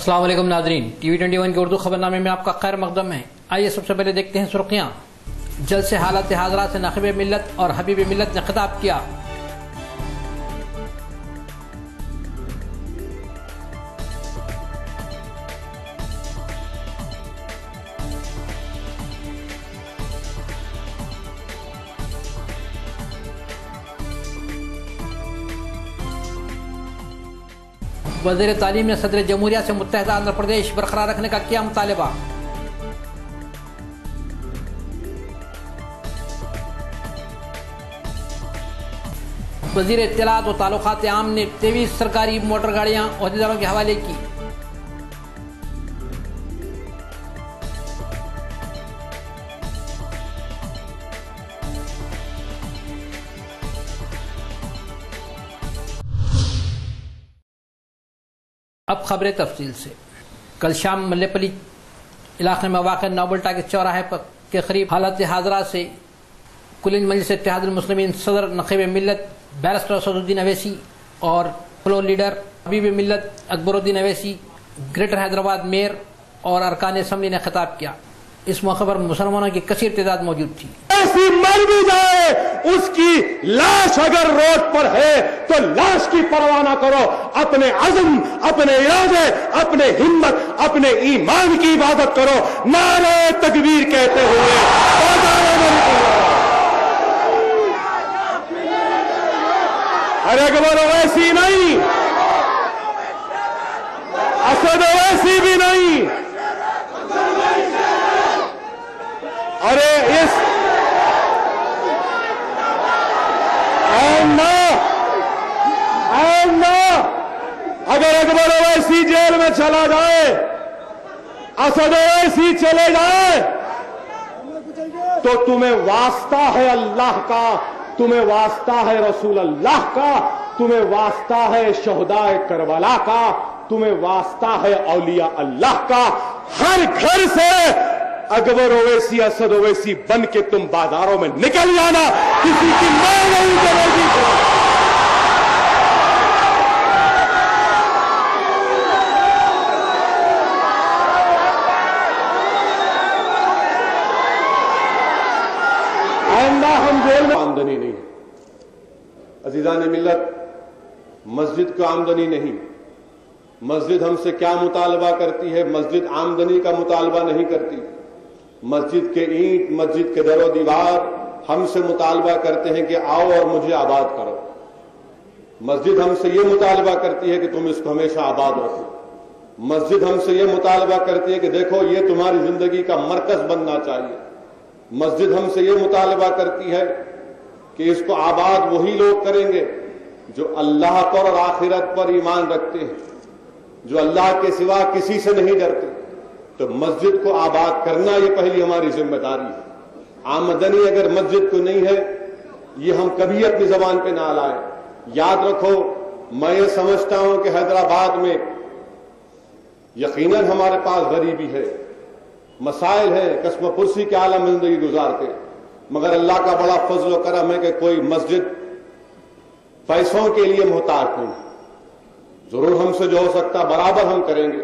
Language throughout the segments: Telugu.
अस्सलाम वालेकुम नाज़रीन, TV21 के उर्दू खबरनामे में आपका खैर मकदम है। आइए सबसे पहले देखते हैं सुर्खियाँ। जल्द से हालत हाज़रा से नक़ीब मिल्लत और हबीब मिल्लत ने खिताब किया। वज़ीर तालीम ने सदर जमहूरिया से मुत्तहिदा आंध्र प्रदेश बरकरार रखने का किया मुतालबा। वज़ीर इत्तलात व ताल्लुकात आम ने 23 सरकारी मोटर गाड़ियां ओहदेदारों के हवाले की। अब खबरें तफसील से। कल शाम मल्लेपल्ली इलाके में वाक़ नोबल्टा के चौराहे पर के करीब हालत हाज़रा से कुलिन मजलिस इत्तेहादुल मुस्लिमीन सदर नक़ीब मिल्लत बैरिस्टर असदुद्दीन अवैसी और फ्लोर लीडर हबीब मिल्लत अकबरुद्दीन अवैसी, ग्रेटर हैदराबाद मेयर और अरकान असम्बली ने खिताब किया। इस मौके पर मुसलमानों की कसीर तादाद मौजूद थी। ऐसी मर भी जाए, उसकी लाश अगर रोड पर है तो लाश की परवाह ना करो, अपने अज़्म, अपने इरादे, अपने हिम्मत, अपने ईमान की इबादत करो। नारे तकबीर कहते हुए बाजारों में निकलो। अरे अकबर ओवैसी नहीं, असद ओवैसी भी नहीं, अरे इस अगर अकबर ओवैसी जेल में चला जाए, असद ओवैसी चले जाए, तो तुम्हें वास्ता है अल्लाह का, तुम्हें वास्ता है रसूल अल्लाह का, तुम्हें वास्ता है शहदाए करबला का, तुम्हें वास्ता है औलिया अल्लाह का। हर घर से अकबर ओवैसी, असद ओवैसी बन के तुम बाजारों में निकल जाना, किसी की मां नहीं करेगी। हम जेल में आमदनी नहीं, अजीजान मिल्लत, मस्जिद को आमदनी नहीं। मस्जिद हमसे क्या मुतालबा करती है? मस्जिद आमदनी का मुतालबा नहीं करती। मस्जिद के ईंट, मस्जिद के दरो दीवार हमसे मुतालबा करते हैं कि आओ और मुझे आबाद करो। मस्जिद हमसे यह मुतालबा करती है कि तुम इसको हमेशा आबाद रखो। मस्जिद हमसे यह मुतालबा करती है कि देखो ये तुम्हारी जिंदगी का मरकज बनना चाहिए। मस्जिद हमसे यह मुतालबा करती है कि इसको आबाद वही लोग करेंगे जो अल्लाह पर और आखिरत पर ईमान रखते हैं, जो अल्लाह के सिवा किसी से नहीं डरते। तो मस्जिद को आबाद करना ये पहली हमारी जिम्मेदारी है। आमदनी अगर मस्जिद को नहीं है, ये हम कभी अपनी जबान पे ना लाए। याद रखो, मैं ये समझता हूं कि हैदराबाद में यकीनन हमारे पास गरीबी है, मसाइल है, कस्मपुरसी के आलम जिंदगी गुजारते, मगर अल्लाह का बड़ा फजल व करम है कि कोई मस्जिद पैसों के लिए मोहताज नहीं। जरूर हमसे जो हो सकता बराबर हम करेंगे,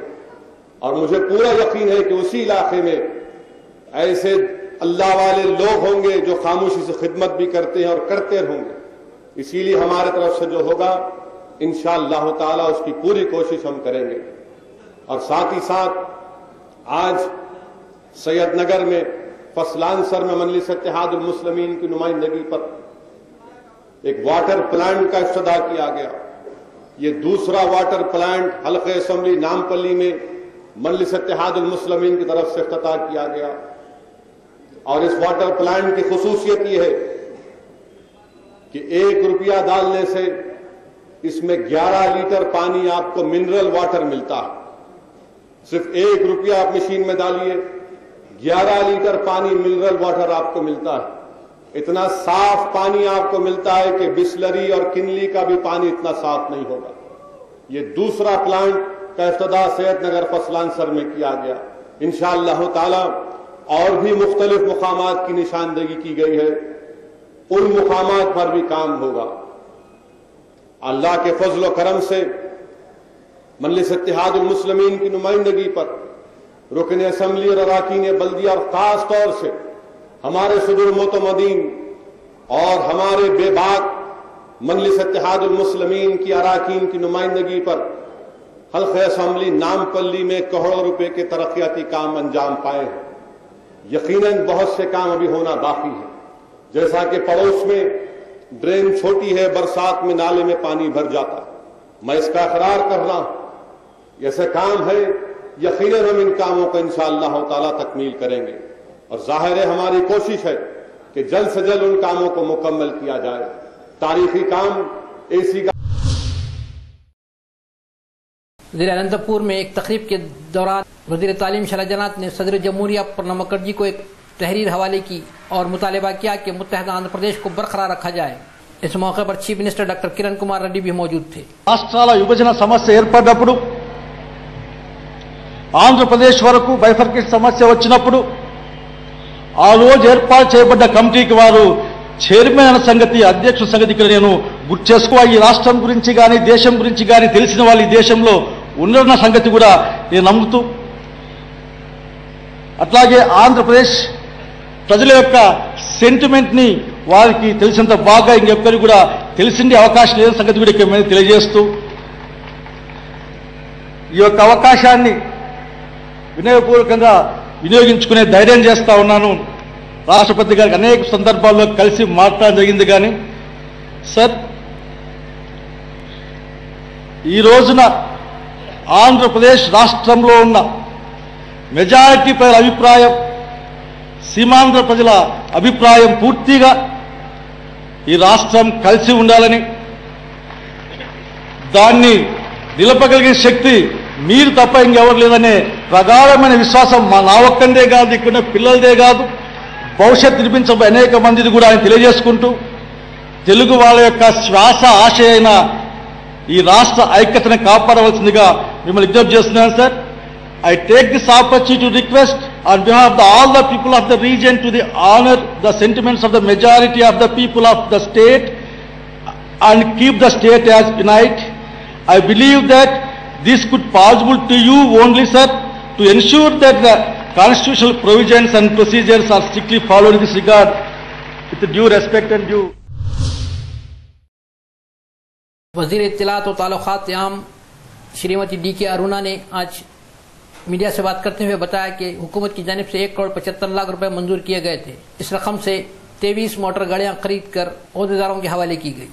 और मुझे पूरा यकीन है कि उसी इलाके में ऐसे अल्लाह वाले लोग होंगे जो खामोशी से खिदमत भी करते हैं और करते होंगे। इसीलिए हमारे तरफ से जो होगा इंशाअल्लाह ताला उसकी पूरी कोशिश हम करेंगे। और साथ ही साथ आज सैयदनगर में फसलानसर में मजलिस इत्तेहादुल मुस्लिमीन की नुमाइंदगी पर एक वाटर प्लांट का इफ्तिताह किया गया। ये दूसरा वाटर प्लांट हल्के असम्बली नामपल्ली में मजलिस इत्तेहादुल मुस्लिमीन की तरफ से इफ्तिताह किया गया। और इस वाटर प्लांट की खुसूसियत यह है कि 1 रुपया डालने से इसमें 11 लीटर पानी आपको मिनरल वाटर मिलता है। सिर्फ 1 रुपया आप मशीन में डालिए, 11 लीटर पानी मिनरल वाटर आपको मिलता है। इतना साफ पानी आपको मिलता है कि बिस्लरी और किनली का भी पानी इतना साफ नहीं होगा। ये दूसरा प्लांट का इफ्तिताह सैयदनगर फसलानसर में किया गया। इंशाअल्लाह ताला और भी मुख्तलिफ मुकामात की निशानदेही की गई है, उन मुकामात पर भी काम होगा। अल्लाह के फजल व करम से मजलिस इत्तेहादुल मुस्लिमीन की नुमाइंदगी पर रुकन असम्बली और अराकीन बल्दिया और खास तौर से हमारे सदर मोतमदीन और हमारे बेबाक मजलिस इत्तेहादुल मुस्लिमीन की अराकीन की नुमाइंदगी पर हल्क़े असम्बली नामपल्ली में करोड़ों रुपए के तरक्याती काम अंजाम पाए हैं। यकीनन बहुत से काम अभी होना बाकी है, जैसा कि पड़ोस में ड्रेन छोटी है, बरसात में नाले में पानी भर जाता है। मैं इसका इकरार कर रहा हूं, ऐसे काम है, यकीनन हम इन कामों को इंशाअल्लाह ताला तकमील करेंगे और जाहिर है हमारी कोशिश है कि जल्द से जल्द उन कामों को मुकम्मल किया जाए। तारीखी काम एसी का। ज़िला अनंतपुर में एक तकरीब के दौरान वज़ीर तालीम शरह जन्नत ने सदर जमहूरिया प्रणब मुखर्जी को एक तहरीर हवाले की और मुतालबा किया कि मुत्तहदा आंध्र प्रदेश को बरकरार रखा जाए। इस मौके पर chief minister doctor Kiran Kumar Reddy भी मौजूद थे। రాష్ట్రాల విభజన సమస్య ఏర్పడినప్పుడు ఆంధ్రప్రదేశ్ వరకు బైఫర్కేషన్ సమస్య వచ్చినప్పుడు ఆ రోజు ఏర్పాటు చేయబడ్డ కమిటీకి వారు చైర్మన్ అనే సంగతి, అధ్యక్షుల సంగతి ఇక్కడ నేను గుర్తు చేసుకో ఈ రాష్ట్రం గురించి కానీ దేశం గురించి కానీ తెలిసిన వాళ్ళు ఈ దేశంలో ఉన్న సంగతి కూడా నేను నమ్ముతూ, అట్లాగే ఆంధ్రప్రదేశ్ ప్రజల యొక్క సెంటిమెంట్ ని వారికి తెలిసినంత బాగా ఇంకెక్కరికి కూడా తెలిసిండే అవకాశం లేని సంగతి కూడా ఇక్కడ తెలియజేస్తూ ఈ యొక్క అవకాశాన్ని వినయపూర్వకంగా వినియోగించుకునే ధైర్యం చేస్తా ఉన్నాను. రాష్ట్రపతి గారికి అనేక సందర్భాల్లో కలిసి మాట్లాడడం జరిగింది. కానీ సార్, ఈ రోజున ఆంధ్రప్రదేశ్ రాష్ట్రంలో ఉన్న మెజారిటీ ప్రజల అభిప్రాయం, సీమాంధ్ర ప్రజల అభిప్రాయం పూర్తిగా ఈ రాష్ట్రం కలిసి ఉండాలని, దాన్ని నిలపగలిగే శక్తి మీరు తప్ప ఇంకెవరు లేదనే ప్రగాఢమైన విశ్వాసం నా ఒక్కందే కాదు, ఇక్కడ పిల్లలదే కాదు, భవిష్యత్ నిర్మించబోయే అనేక మందిది కూడా ఆయన తెలియజేసుకుంటూ, తెలుగు వాళ్ళ యొక్క శ్వాస ఆశ అయిన ఈ రాష్ట్ర ఐక్యతను కాపాడవలసిందిగా మిమ్మల్ని విజ్ఞప్తి చేస్తున్నాను sir. I take this opportunity to request on behalf of all the people of the region to honor the sentiments of the majority of the people of the state and keep the state as unite. I believe that this could possible to you only, sir, to ensure that the constitutional provisions and procedures are strictly followed in this regard with due respect and due. वज़ीर इत्तलात और ताल्लुकात आम श्रीमती डी.के. अरुणा ने आज मीडिया से बात करते हुए बताया कि हुकूमत की जानिब से 1,75,00,000 रुपए मंजूर किए गए थे। इस रकम से 23 मोटर गाड़ियां खरीद कर ओहदेदारों के हवाले की गई।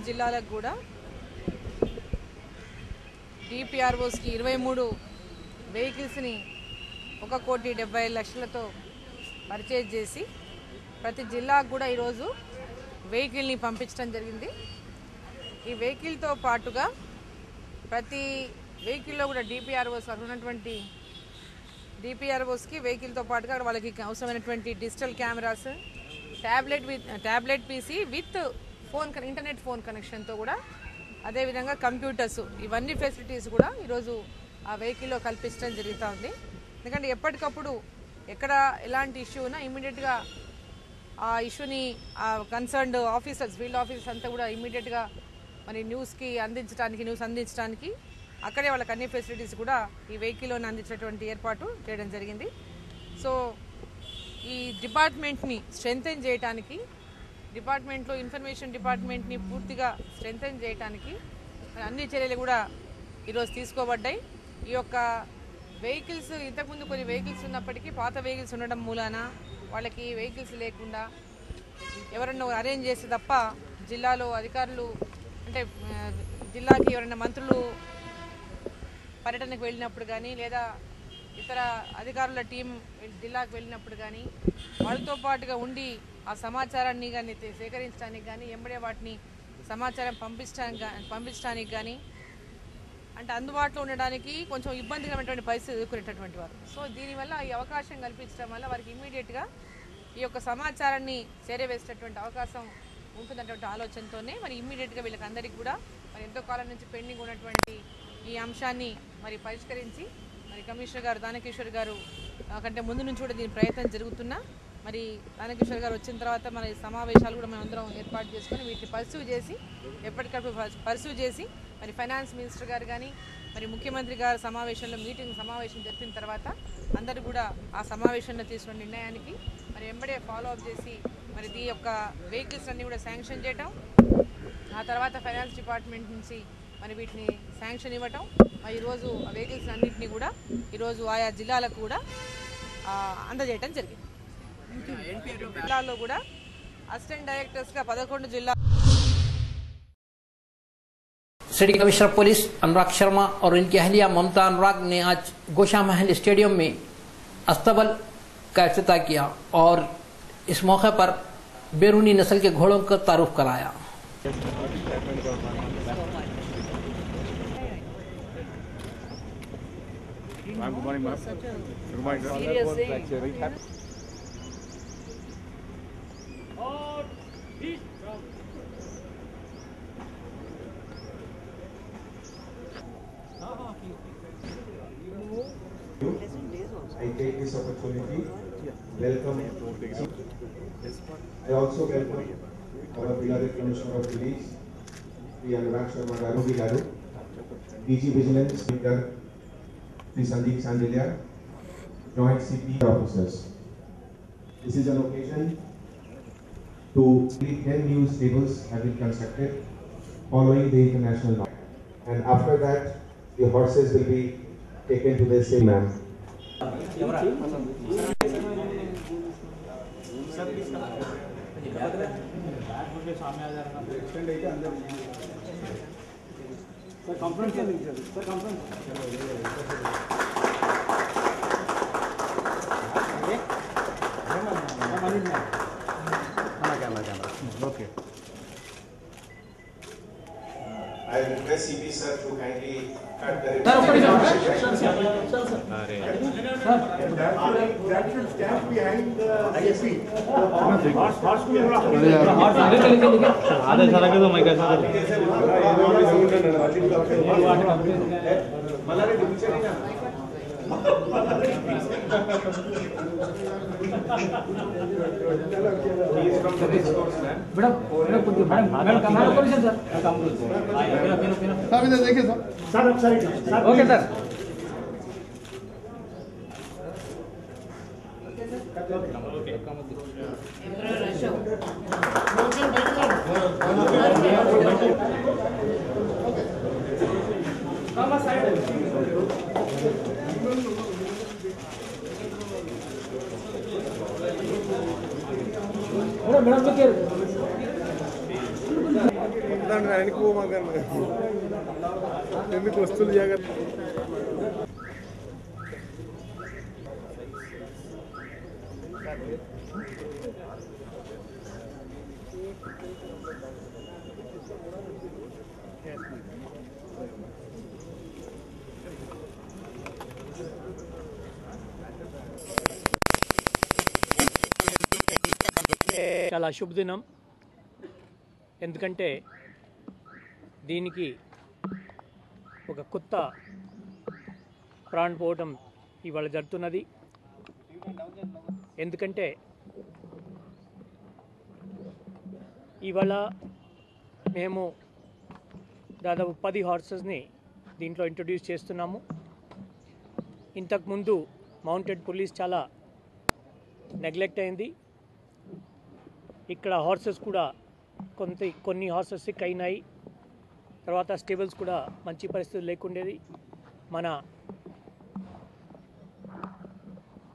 జిల్లాలకు కూడా డిపిఆర్ఓస్కి 23 వెహికల్స్ని 1,70,00,000తో పర్చేజ్ చేసి ప్రతి జిల్లాకు కూడా ఈరోజు వెహికల్ని పంపించడం జరిగింది. ఈ వెహికల్తో పాటుగా ప్రతి వెహికల్లో కూడా డిపిఆర్ఓస్ అక్కడ ఉన్నటువంటి డిపిఆర్ఓస్కి వెహికల్తో పాటుగా వాళ్ళకి అవసరమైనటువంటి digital cameras, tablet PC with internet phone కనెక్షన్తో కూడా, అదేవిధంగా కంప్యూటర్స్, ఇవన్నీ ఫెసిలిటీస్ కూడా ఈరోజు ఆ వెహికల్లో కల్పించడం జరుగుతూ ఉంది. ఎందుకంటే ఎప్పటికప్పుడు ఎక్కడ ఎలాంటి ఇష్యూ ఉన్నా ఇమ్మీడియట్గా ఆ ఇష్యూని ఆ కన్సర్న్డ్ ఆఫీసర్స్, ఫీల్డ్ ఆఫీసర్స్ అంతా కూడా ఇమ్మీడియట్గా మరి న్యూస్ అందించడానికి అక్కడే వాళ్ళకి అన్ని ఫెసిలిటీస్ కూడా ఈ వెహికల్లోనే అందించేటువంటి ఏర్పాటు చేయడం జరిగింది. సో ఈ డిపార్ట్మెంట్ని స్ట్రెంథెన్ చేయడానికి, డిపార్ట్మెంట్లో ఇన్ఫర్మేషన్ డిపార్ట్మెంట్ని పూర్తిగా స్ట్రెంథెన్ చేయడానికి అన్ని చర్యలు కూడా ఈరోజు తీసుకోబడ్డాయి. ఈ యొక్క వెహికల్స్ ఇంతకుముందు కొన్ని వెహికల్స్ ఉన్నప్పటికీ పాత వెహికల్స్ ఉండడం మూలాన వాళ్ళకి వెహికల్స్ లేకుండా ఎవరన్నా అరేంజ్ చేస్తే తప్ప జిల్లాలో అధికారులు అంటే జిల్లాకి ఎవరైనా మంత్రులు పర్యటనకు వెళ్ళినప్పుడు కానీ లేదా ఇతర అధికారుల టీం జిల్లాకు వెళ్ళినప్పుడు కానీ వాళ్ళతో పాటుగా ఉండి ఆ సమాచారాన్ని కానీ సేకరించడానికి కానీ ఎంబడే వాటిని సమాచారం పంపించడానికి కానీ అంటే అందుబాటులో ఉండడానికి కొంచెం ఇబ్బందికరమైనటువంటి పరిస్థితి ఎదుర్కొనేటటువంటి వారు. సో దీనివల్ల ఈ అవకాశం కల్పించడం వల్ల వారికి ఇమ్మీడియట్గా ఈ యొక్క సమాచారాన్ని చేరవేసేటటువంటి అవకాశం ఉంటుందన్నటువంటి ఆలోచనతోనే మరి ఇమ్మీడియట్గా వీళ్ళకి అందరికీ కూడా మరి ఎంతో కాలం నుంచి పెండింగ్ ఉన్నటువంటి ఈ అంశాన్ని మరి పరిష్కరించి మరి కమిషనర్ గారు దానకిషోర్ గారు కంటే ముందు నుంచి కూడా దీని ప్రయత్నం జరుగుతున్నా మరి దానకిషోర్ గారు వచ్చిన తర్వాత మన సమావేశాలు కూడా మనం అందరం ఏర్పాటు చేసుకొని వీటిని ఎప్పటికప్పుడు పర్సూ చేసి మరి ఫైనాన్స్ మినిస్టర్ గారు కానీ మరి ముఖ్యమంత్రి గారు సమావేశం జరిపిన తర్వాత అందరూ కూడా ఆ సమావేశంలో తీసుకున్న నిర్ణయానికి మరి వెంబడే ఫాలో అప్ చేసి మరి ఈ యొక్క వెహికల్స్ అన్నీ కూడా శాంక్షన్ చేయటం, ఆ తర్వాత ఫైనాన్స్ డిపార్ట్మెంట్ నుంచి మరి వీటిని శాంక్షన్ ఇవ్వటం, మరి ఈరోజు ఆ వెహికల్స్ అన్నింటినీ కూడా ఈరోజు ఆయా జిల్లాలకు కూడా అందజేయటం జరిగింది. జిల్లాలో కూడా అసిస్టెంట్ డైరెక్టర్స్గా 11 జిల్లా city commissioner police Anurag Sharma और इनकी अहलिया ममता अनुराग ने आज गोशा महल स्टेडियम में अस्तबल का इफ्तिताह किया और इस मौके पर बैरूनी नस्ल के घोड़ों का तारुफ कराया। I take this opportunity welcome. I also welcome our beloved Commissioner of Police, Sri Anurag Sharma Garu, DG Vigilance, Sri Sandeep Sandelia, Joint CP officers. This is an occasion to 10 new stables have been constructed following the international law, and after that the horses will be taken to the same man. Okay. I request CP sir to kindly cut the that should stand behind the ISP. Okay, sir. ఎందుకు వస్తువులు జాగ్రత్త చాలా శుభదినం. ఎందుకంటే దీనికి ఒక కొత్త ప్రాణ పోవటం ఇవాళ జరుగుతున్నది. ఎందుకంటే ఇవాళ మేము దాదాపు 10 హార్సెస్ని దీంట్లో ఇంట్రొడ్యూస్ చేస్తున్నాము. ఇంతకుముందు మౌంటెడ్ పోలీస్ చాలా నెగ్లెక్ట్ అయింది. ఇక్కడ హార్సెస్ కూడా కొన్ని హార్సెస్ సిక్ అయినాయి. తర్వాత స్టేబుల్స్ కూడా మంచి పరిస్థితులు లేకుండేది. మన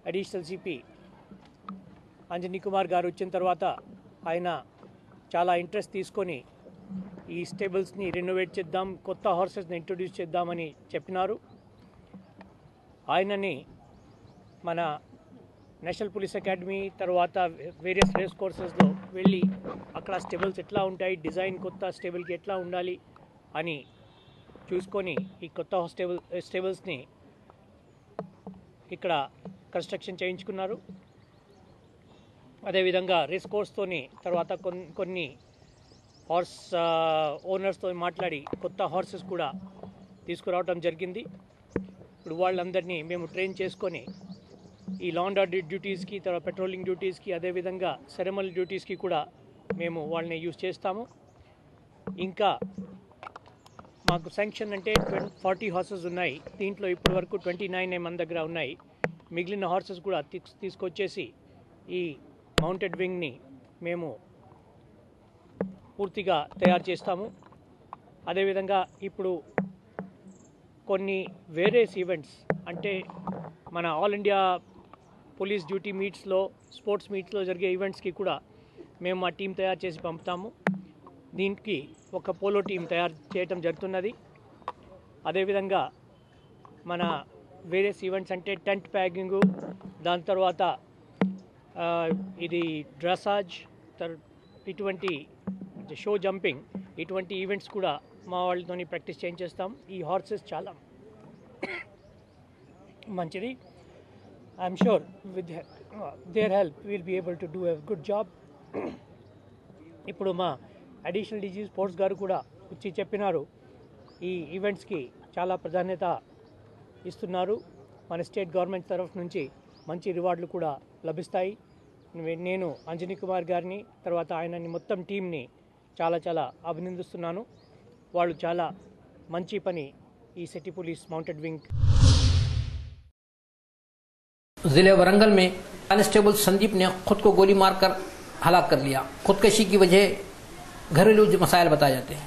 అడిషనల్ సిపి అంజనీ కుమార్ గారు వచ్చిన తర్వాత ఆయన చాలా ఇంట్రెస్ట్ తీసుకొని ఈ స్టేబుల్స్ని రెనోవేట్ చేద్దాం, కొత్త హార్సెస్ని ఇంట్రొడ్యూస్ చేద్దామని చెప్పినారు. ఆయనని మన నేషనల్ పోలీస్ అకాడమీ తర్వాత వేరియస్ రేస్ కోర్సెస్లో వెళ్ళి అక్కడ స్టేబుల్స్ ఎట్లా ఉంటాయి, డిజైన్ కొత్త స్టేబుల్కి ఎట్లా ఉండాలి అని చూసుకొని ఈ కొత్త స్టేబుల్స్ని ఇక్కడ కన్స్ట్రక్షన్ చేయించుకున్నారు. అదేవిధంగా రేస్ కోర్స్తోని తర్వాత కొన్ని హార్స్ ఓనర్స్తో మాట్లాడి కొత్త హార్సెస్ కూడా తీసుకురావడం జరిగింది. ఇప్పుడు వాళ్ళందరినీ మేము ట్రైన్ చేసుకొని ఈ లా అండ్ ఆర్డర్ డ్యూటీస్కి, తర్వాత పెట్రోలింగ్ డ్యూటీస్కి, అదేవిధంగా సెరమనల్ డ్యూటీస్కి కూడా మేము వాళ్ళని యూజ్ చేస్తాము. ఇంకా మాకు శాంక్షన్ అంటే 40 హార్సెస్ ఉన్నాయి. దీంట్లో ఇప్పటి వరకు 29 మన దగ్గర ఉన్నాయి. మిగిలిన హార్సెస్ కూడా తీసుకొచ్చేసి ఈ మౌంటెడ్ వింగ్ని మేము పూర్తిగా తయారు చేస్తాము. అదేవిధంగా ఇప్పుడు కొన్ని వేరే ఈవెంట్స్ అంటే మన ఆల్ ఇండియా పోలీస్ డ్యూటీ మీట్స్లో, స్పోర్ట్స్ మీట్స్లో జరిగే ఈవెంట్స్కి కూడా మేము మా టీం తయారు చేసి పంపుతాము. దీనికి ఒక పోలో టీం తయారు చేయటం జరుగుతున్నది. అదేవిధంగా మన వేరియస్ ఈవెంట్స్ అంటే టెంట్ ప్యాకింగు, దాని తర్వాత ఇది డ్రెసాజ్, ఇటువంటి షో జంపింగ్, ఇటువంటి ఈవెంట్స్ కూడా మా వాళ్ళతోని ప్రాక్టీస్ చేయించేస్తాం. ఈ హార్సెస్ చాలా మంచిది. I'm sure with their help will be able to do a good job. ఇప్పుడు మా అడిషనల్ డీజీ స్పోర్ట్స్ గారు కూడా వచ్చి చెప్పినారు, ఈ ఈవెంట్స్కి చాలా ప్రాధాన్యత ఇస్తున్నారు. మన స్టేట్ గవర్నమెంట్ తరఫు నుంచి మంచి రివార్డులు కూడా లభిస్తాయి. నేను అంజనీ కుమార్ గారిని తర్వాత ఆయనని మొత్తం టీంని చాలా అభినందిస్తున్నాను. వాళ్ళు చాలా మంచి పని ఈ సిటీ పోలీస్ माउंटेड विंग। जिले वरंगल में कांस्टेबल संदीप ने खुद को गोली मारकर हलाक कर लिया। खुदकशी की वजह घरेलू मसाइल बताए जाते हैं।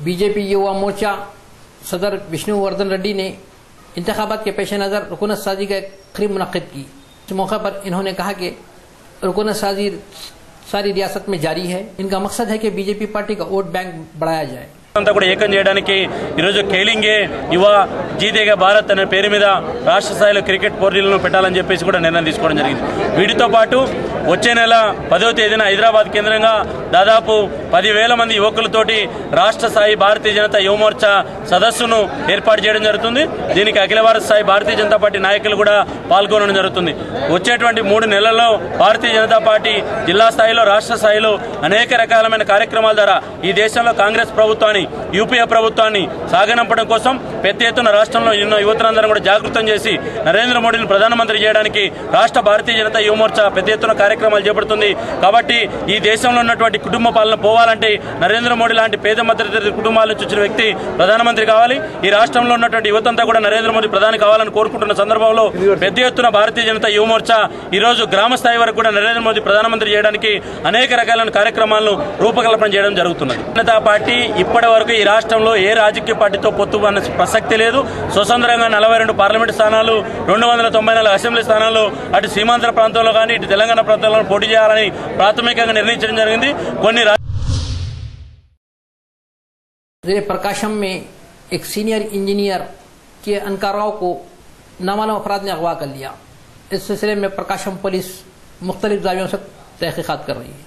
बीजेपी युवा मोर्चा सदर विष्णुवर्धन रेड्डी ने इंतखाबात के पेश नज़र रुकूनत साजी का खरीब मुनक़िद की। इस मौके पर इन्होंने कहा कि रुकूनत साजी सारी रियासत में जारी है। इनका मकसद है कि बीजेपी पार्टी का वोट बैंक बढ़ाया जाए। అంతా కూడా ఏకం చేయడానికి ఈరోజు ఖేలింగే యువ జీతేగా భారత్ అనే పేరు మీద రాష్ట్ర స్థాయిలో క్రికెట్ పోటీలను పెట్టాలని చెప్పేసి కూడా నిర్ణయం తీసుకోవడం జరిగింది। వీటితో పాటు వచ్చే నెల 10వ తేదీన హైదరాబాద్ కేంద్రంగా దాదాపు 10,000 మంది యువకులతోటి రాష్ట్ర స్థాయి భారతీయ జనతా యువ మోర్చా సదస్సును ఏర్పాటు చేయడం జరుగుతుంది। దీనికి అఖిల భారత స్థాయి భారతీయ జనతా పార్టీ నాయకులు కూడా పాల్గొనడం జరుగుతుంది। వచ్చేటువంటి 3 నెలల్లో భారతీయ జనతా పార్టీ జిల్లా స్థాయిలో రాష్ట్ర స్థాయిలో అనేక రకాలైన కార్యక్రమాల ద్వారా ఈ దేశంలో కాంగ్రెస్ ప్రభుత్వాన్ని యూపీఏ ప్రభుత్వాన్ని సాగనంపడం కోసం పెద్ద ఎత్తున రాష్ట్రంలో ఎన్నో యువతరందరూ కూడా జాగృతం చేసి నరేంద్ర మోడీని ప్రధానమంత్రి చేయడానికి రాష్ట్ర భారతీయ జనతా యువ మోర్చా పెద్ద ఎత్తున కార్యక్రమాలు చేపడుతుంది। కాబట్టి ఈ దేశంలో ఉన్నటువంటి కుటుంబ పాలన పోవాలంటే నరేంద్ర మోడీ లాంటి పేద మధ్యతరగతి కుటుంబాల నుంచి వచ్చిన వ్యక్తి ప్రధానమంత్రి కావాలి। ఈ రాష్ట్రంలో ఉన్నటువంటి యువతంతా కూడా నరేంద్ర మోడీ ప్రధాని కావాలని కోరుకుంటున్న సందర్భంలో పెద్ద ఎత్తున భారతీయ జనతా యువ మోర్చా ఈ రోజు గ్రామ స్థాయి వరకు కూడా నరేంద్ర మోదీ ప్రధానమంత్రి చేయడానికి అనేక రకాలైన కార్యక్రమాలను రూపకల్పన చేయడం జరుగుతున్నది। జనతా పార్టీ ఇప్పటి వరకు ఈ రాష్ట్రంలో ఏ రాజకీయ పార్టీతో పొత్తు అనే ప్రసక్తి లేదు। స్వతంత్రంగా 42 పార్లమెంటు స్థానాలు, 294 అసెంబ్లీ స్థానాలు అటు సీమాంధ్ర ప్రాంతంలో కానీ ఇటు తెలంగాణ ప్రాంతంలో పోటీ చేయాలని ప్రాథమికంగా నిర్ణయించడం జరిగింది। కొన్ని जिले प्रकाशम में एक सीनियर इंजीनियर के अनकाराओं को नामालूम अफराद ने अगवा कर लिया। इस सिलसिले में प्रकाशम पुलिस मुख्तलिफ जावियों से तहकीकात कर रही है।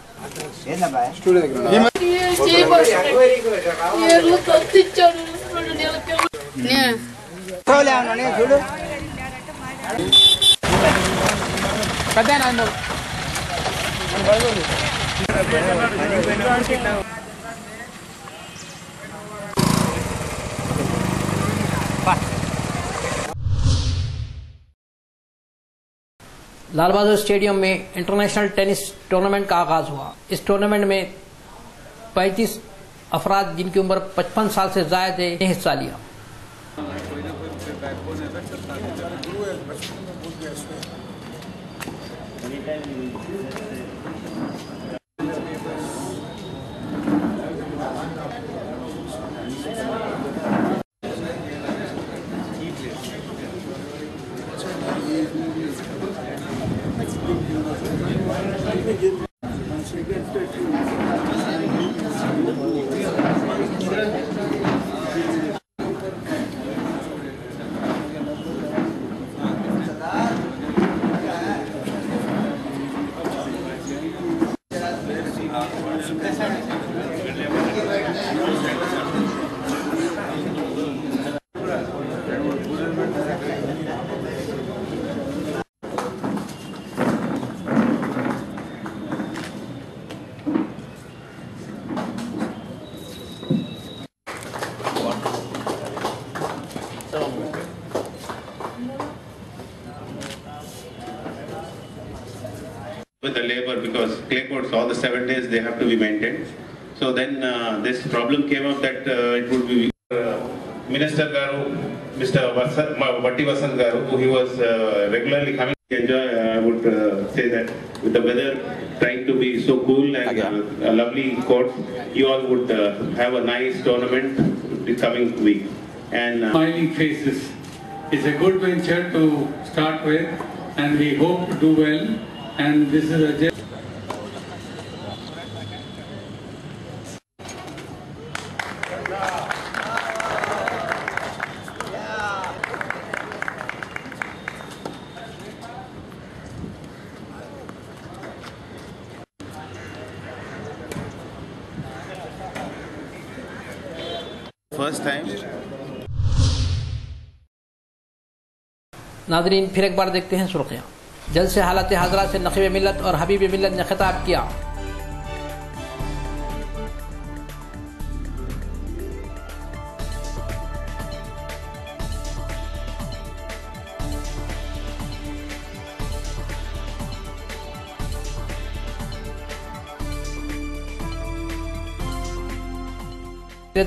लाल बहादुर स्टेडियम में इंटरनेशनल टेनिस टूर्नामेंट का आगाज हुआ। इस टूर्नामेंट में 35 अफराद जिनकी उम्र 55 साल से ज्यादा थे ने हिस्सा लिया। With the labor, because clay courts all the 7 days they have to be maintained. So then this problem came up that it would be Minister Garu, Mr. Vatti Vasant Garu, he was regularly coming to enjoy. I would say that with the weather trying to be so cool and a lovely court, you all would have a nice tournament the coming week. And smiling faces. It's a good venture to start with, and we hope to do well. And this is a first time. नाज़रीन, फिर एक बार देखते हैं सुर्खियां। जल्द से हालत हाजरा से नक़ीब मिल्लत और हबीब मिल्लत ने खिताब किया।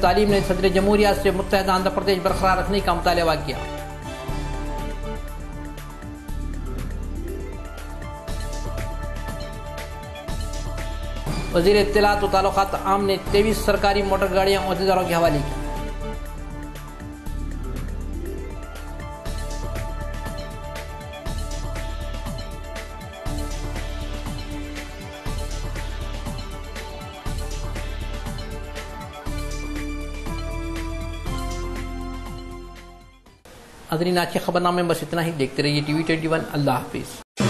तालीम ने सदर जमहूरिया से मुत्तहदा आंध्र प्रदेश बरकरार रखने का मुतालबा किया। वज़ीर इत्तलात व ताल्लुकात आम ने 23 सरकारी मोटर गाड़ियां अहदेदारों के हवाले की। नाज़रीन, आज के खबरनामे में बस इतना ही। देखते रहिए TV 21। अल्लाह हाफिज़।